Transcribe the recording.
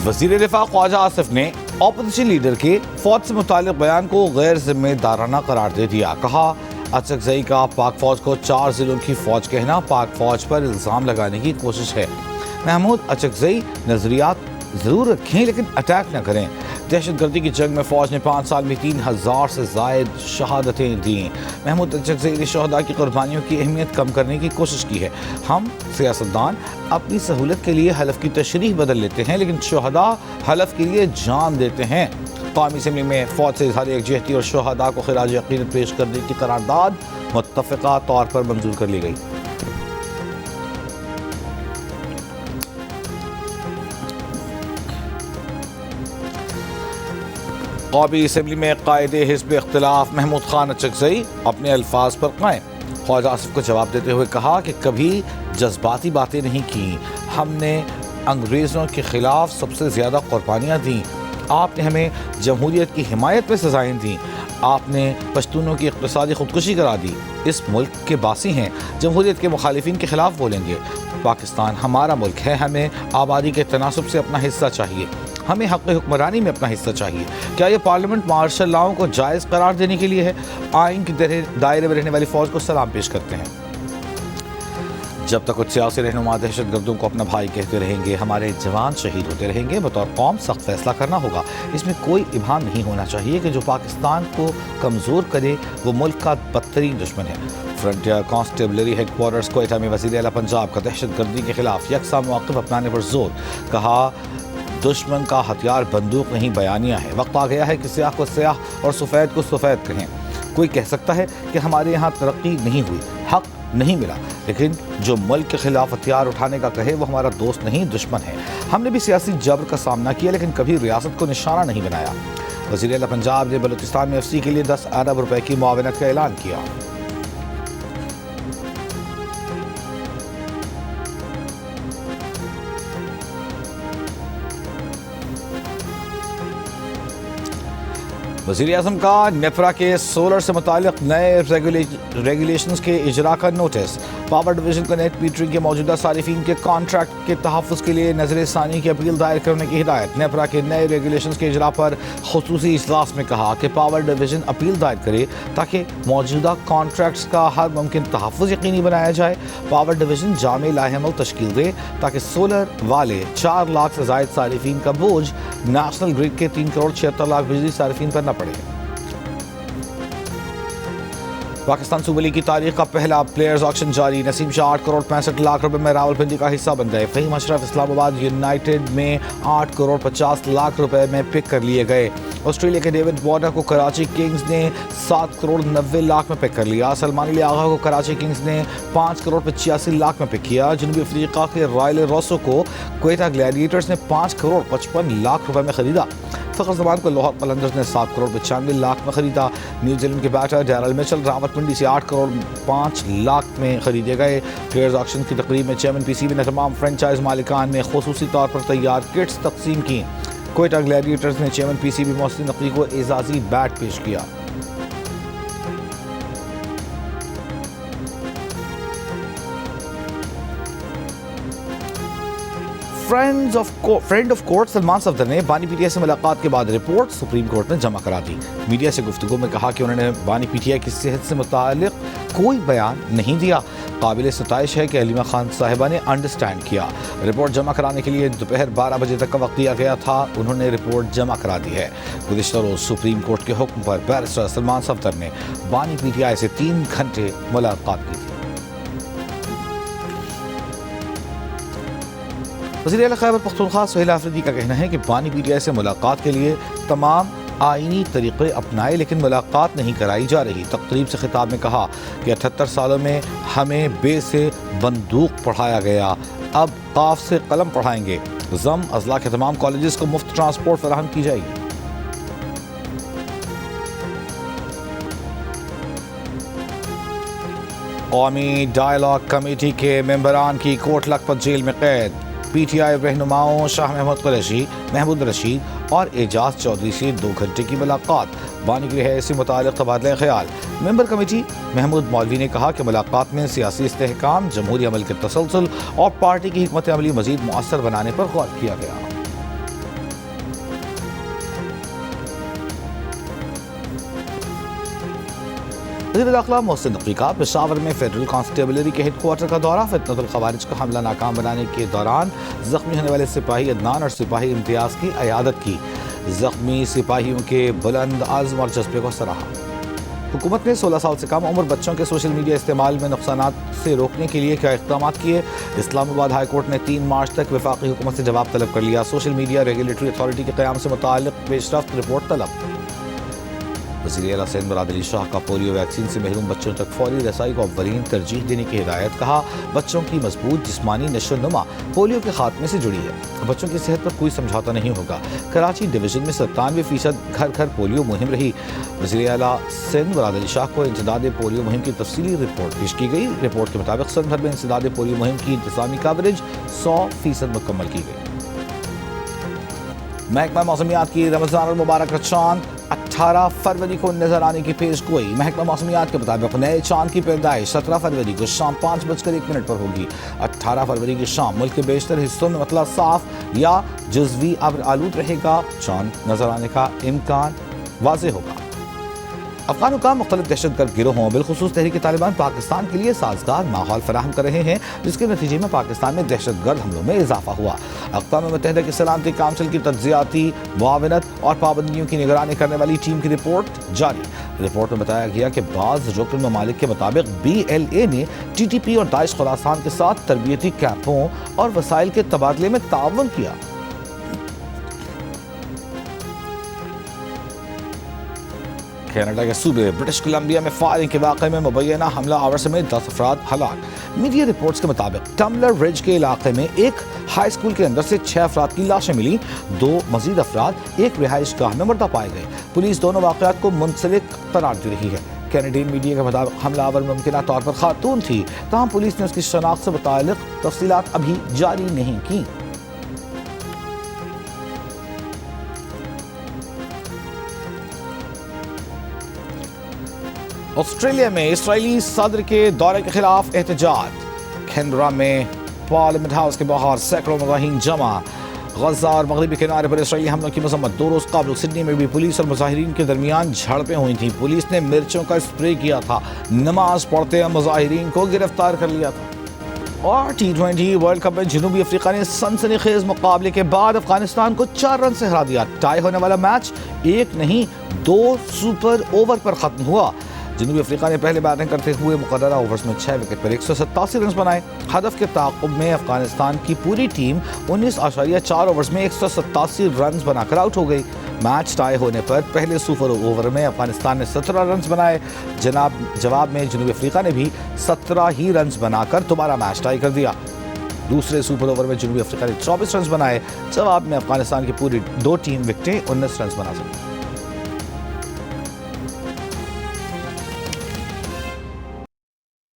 وزیر دفاع خواجہ آصف نے اپوزیشن لیڈر کے فوج سے متعلق بیان کو غیر ذمہ دارانہ قرار دے دیا. کہا اچکزئی کا پاک فوج کو 4 ضلعوں کی فوج کہنا پاک فوج پر الزام لگانے کی کوشش ہے. محمود اچکزئی نظریات ضرور رکھیں لیکن اٹیک نہ کریں. دہشت گردی کی جنگ میں فوج نے 5 سال میں 3000 سے زائد شہادتیں دیں. محمود اچکزئی نے شہداء کی قربانیوں کی اہمیت کم کرنے کی کوشش کی ہے. ہم سیاستدان اپنی سہولت کے لیے حلف کی تشریح بدل لیتے ہیں لیکن شہداء حلف کے لیے جان دیتے ہیں. قومی اسمبلی میں فوج سے اظہار یکجہتی اور شہداء کو خراج عقیدت پیش کرنے کی قرارداد متفقہ طور پر منظور کر لی گئی. قومی اسمبلی میں قائد حزب اختلاف محمود خان اچکزئی اپنے الفاظ پر قائم. خواجہ آصف کو جواب دیتے ہوئے کہا کہ کبھی جذباتی باتیں نہیں کی. ہم نے انگریزوں کے خلاف سب سے زیادہ قربانیاں دیں. آپ نے ہمیں جمہوریت کی حمایت میں سزائیں دیں. آپ نے پشتونوں کی اقتصادی خودکشی کرا دی. اس ملک کے باسی ہیں، جمہوریت کے مخالفین کے خلاف بولیں گے. پاکستان ہمارا ملک ہے، ہمیں آبادی کے تناسب سے اپنا حصہ چاہیے. ہمیں حق حکمرانی میں اپنا حصہ چاہیے. کیا یہ پارلیمنٹ مارشل لاؤں کو جائز قرار دینے کے لیے ہے؟ آئین کے دائرے میں رہنے والی فوج کو سلام پیش کرتے ہیں. جب تک کچھ سیاسی رہنما دہشت گردوں کو اپنا بھائی کہتے رہیں گے، ہمارے جوان شہید ہوتے رہیں گے. بطور قوم سخت فیصلہ کرنا ہوگا. اس میں کوئی ابہام نہیں ہونا چاہیے کہ جو پاکستان کو کمزور کرے وہ ملک کا بدترین دشمن ہے. Frontier constabulary headquarters Quetta میں وزیر اعلیٰ پنجاب کا دہشت گردی کے خلاف یکساں مواقف اپنانے پر زور. کہا دشمن کا ہتھیار بندوق نہیں بیانیہ ہے. وقت آ گیا ہے کہ سیاہ کو سیاہ اور سفید کو سفید کہیں. کوئی کہہ سکتا ہے کہ ہمارے یہاں ترقی نہیں ہوئی، حق نہیں ملا، لیکن جو ملک کے خلاف ہتھیار اٹھانے کا کہے وہ ہمارا دوست نہیں دشمن ہے. ہم نے بھی سیاسی جبر کا سامنا کیا لیکن کبھی ریاست کو نشانہ نہیں بنایا. وزیر اعلیٰ پنجاب نے بلوچستان میں FC کے لیے 10 ارب روپے کی معاونت کا اعلان کیا. وزیر اعظم کا نیپرا کے سولر سے متعلق نئے ریگولیشنز کے اجرا کا نوٹس. پاور ڈویژن کو نیٹ میٹرنگ کے موجودہ صارفین کے کانٹریکٹ کے تحفظ کے لیے نظر ثانی کی اپیل دائر کرنے کی ہدایت. نیپرا کے نئے ریگولیشنز کے اجرا پر خصوصی اجلاس میں کہا کہ پاور ڈویژن اپیل دائر کرے تاکہ موجودہ کانٹریکٹس کا ہر ممکن تحفظ یقینی بنایا جائے. پاور ڈویژن جامع لاہ عمل تشکیل دے تاکہ سولر والے 4 لاکھ سے زائد صارفین کا بوجھ نیشنل گرڈ کے 3 کروڑ 76 لاکھ بجلی صارفین پر نہ پڑے. پاکستان سپر لیگ کی تاریخ کا پہلا پلیئرز آکشن جاری. نسیم شاہ 8 کروڑ 65 لاکھ روپے میں راولپنڈی کا حصہ بن گئے. فہیم اشرف اسلام آباد یونائیٹڈ میں 8 کروڑ 50 لاکھ روپے میں پک کر لیے گئے. آسٹریلیا کے ڈیوڈ وارنر کو کراچی کنگز نے 7 کروڑ 90 لاکھ میں پک کر لیا. سلمان علی آغا کو کراچی کنگز نے 5 کروڑ 85 لاکھ میں پک کیا. جنوبی افریقہ کے رائل روسو کو کوئٹہ گلیڈیٹرز نے 5 کروڑ 55 لاکھ روپے میں خریدا. فخر زمان کو لاہور قلندرز نے 7 کروڑ 95 لاکھ میں خریدا. نیوزی لینڈ کے بیٹر ڈیرل میچل راولپنڈی سے 8 کروڑ 5 لاکھ میں خریدے گئے. پلیئرز آکشن کی تقریب میں چیئرمین PCB نے تمام فرنچائز مالکان میں خصوصی طور پر تیار کٹس تقسیم کی. کوئٹہ گلیڈیٹرز نے چیئرمین PCB محسن نقوی کو اعزازی بیٹ پیش کیا. Friend of court Salman Safdar نے بانی PTI سے ملاقات کے بعد رپورٹ سپریم کورٹ میں جمع کرا دی. میڈیا سے گفتگو میں کہا کہ انہوں نے بانی PTI کی صحت سے متعلق کوئی بیان نہیں دیا. قابل ستائش ہے کہ حلیمہ خان صاحبہ نے انڈرسٹینڈ کیا. رپورٹ جمع کرانے کے لیے دوپہر 12 بجے تک کا وقت دیا گیا تھا. انہوں نے رپورٹ جمع کرا دی ہے. گزشتہ روز سپریم کورٹ کے حکم پر بیرسٹر سلمان صفدر نے بانی PTI سے 3 گھنٹے ملاقات کی تھی. وزیر اعلیٰ خیبر پختونخوا سہیل آفریدی کا کہنا ہے کہ بانی PTI سے ملاقات کے لیے تمام آئینی طریقے اپنائے لیکن ملاقات نہیں کرائی جا رہی. تقریب سے خطاب میں کہا کہ 78 سالوں میں ہمیں بے سے بندوق پڑھایا گیا، اب قاف سے قلم پڑھائیں گے. ضم اضلاع کے تمام کالجز کو مفت ٹرانسپورٹ فراہم کی جائے گی. قومی ڈائیلاگ کمیٹی کے ممبران کی کوٹ لکھپت جیل میں قید. PTI رہنماؤں شاہ محمود قریشی، محمود رشید اور اعجاز چودھری سے 2 گھنٹے کی ملاقات. بانی کی رہائی سے متعلق تبادلہ خیال. ممبر کمیٹی محمود مولوی نے کہا کہ ملاقات میں سیاسی استحکام، جمہوری عمل کے تسلسل اور پارٹی کی حکمت عملی مزید مؤثر بنانے پر غور کیا گیا. وزیر داخلہ محسن نقوی کا پشاور میں فیڈرل کانسٹیبلری کے ہیڈ کوارٹر کا دورہ، فتنۃ الخوارج کا حملہ ناکام بنانے کے دوران زخمی ہونے والے سپاہی عدنان اور سپاہی امتیاز کی عیادت کی، زخمی سپاہیوں کے بلند عزم اور جذبے کو سراہا۔ حکومت نے 16 سال سے کم عمر بچوں کے سوشل میڈیا استعمال میں نقصانات سے روکنے کے لیے کیا اقدامات کیے؟ اسلام آباد ہائی کورٹ نے 3 مارچ تک وفاقی حکومت سے جواب طلب کر لیا، سوشل میڈیا ریگولیٹری اتھارٹی کے قیام سے متعلق پیش رفت رپورٹ طلب۔ وزیر اعلیٰ سندھ مراد علی شاہ کا پولیو ویکسین سے محروم بچوں تک فوری رسائی کو اولین ترجیح دینے کی ہدایت، کہا بچوں کی مضبوط جسمانی نشو و نما پولیو کے خاتمے سے جڑی ہے، بچوں کی صحت پر کوئی سمجھوتا نہیں ہوگا۔ کراچی ڈویژن میں 97% گھر گھر پولیو مہم رہی، وزیر اعلیٰ سندھ مراد علی شاہ کو انسداد پولیو مہم کی تفصیلی رپورٹ پیش کی گئی۔ رپورٹ کے مطابق سندھ بھر میں انسداد پولیو مہم کی انتظامی کوریج 100% مکمل کی گئی۔ محکمہ موسمیات کی رمضان المبارک کا چاند 18 فروری کو نظر آنے کی پیش گوئی۔ محکمہ موسمیات کے مطابق نئے چاند کی پیدائش 17 فروری کو شام 5:01 پر ہوگی۔ 18 فروری کی شام ملک کے بیشتر حصوں میں مطلع صاف یا جزوی ابر آلود رہے گا، چاند نظر آنے کا امکان واضح ہوگا۔ افغان حکام مختلف دہشت گرد گروہوں بالخصوص تحریک طالبان پاکستان کے لیے سازگار ماحول فراہم کر رہے ہیں، جس کے نتیجے میں پاکستان میں دہشت گرد حملوں میں اضافہ ہوا۔ اقوام متحدہ کی سلامتی کونسل کی تجزیاتی معاونت اور پابندیوں کی نگرانی کرنے والی ٹیم کی رپورٹ جاری۔ رپورٹ میں بتایا گیا کہ بعض رکن ممالک کے مطابق BLA نے TTP اور داعش خراسان کے ساتھ تربیتی کیمپوں اور وسائل کے تبادلے میں تعاون کیا۔ کینیڈا کے صوبے برٹش کولمبیا میں فائرنگ کے واقعے میں مبینہ حملہ آور سمیت 10 افراد ہلاک۔ میڈیا رپورٹس کے مطابق ٹمبلر رج کے علاقے میں ایک ہائی اسکول کے اندر سے 6 افراد کی لاشیں ملی، 2 مزید افراد ایک رہائش گاہ میں مردہ پائے گئے۔ پولیس دونوں واقعات کو منسلک قرار دے رہی ہے۔ کینیڈین میڈیا کے مطابق حملہ آور ممکنہ طور پر خاتون تھی، تاہم پولیس نے اس کی شناخت سے متعلق تفصیلات ابھی جاری نہیں کی۔ آسٹریلیا میں اسرائیلی صدر کے دورے کے خلاف احتجاج، کینبرا میں پارلیمنٹ ہاؤس کے باہر سینکڑوں مظاہرین جمع۔ غزہ اور مغربی کنارے پر اسرائیلی حملوں کی مذمت، 2 روز قبل سڈنی میں بھی پولیس اور مظاہرین کے درمیان جھڑپیں ہوئی تھیں، پولیس نے مرچوں کا اسپرے کیا تھا، نماز پڑھتے مظاہرین کو گرفتار کر لیا تھا۔ اور T20 ورلڈ کپ میں جنوبی افریقہ نے سنسنی خیز مقابلے کے بعد افغانستان کو 4 رن سے ہرا دیا۔ ٹائی ہونے والا میچ 1 نہیں 2 سپر اوور پر ختم ہوا۔ جنوبی افریقہ نے پہلے بیٹنگ کرتے ہوئے مقررہ اوورز میں 6 وکٹ پر 187 رنز بنائے۔ ہدف کے تعاقب میں افغانستان کی پوری ٹیم 19.4 اوورز میں 187 رنز بنا کر آؤٹ ہو گئی۔ میچ ٹائی ہونے پر پہلے سپر اوور میں افغانستان نے 17 رنز بنائے، جواب میں جنوبی افریقہ نے بھی 17 ہی رنز بنا کر دوبارہ میچ ٹائی کر دیا۔ دوسرے سپر اوور میں جنوبی افریقہ نے 24 رنز بنائے، جواب میں افغانستان کی پوری 2 ٹیم وکٹیں 19 رنز بنا سکی۔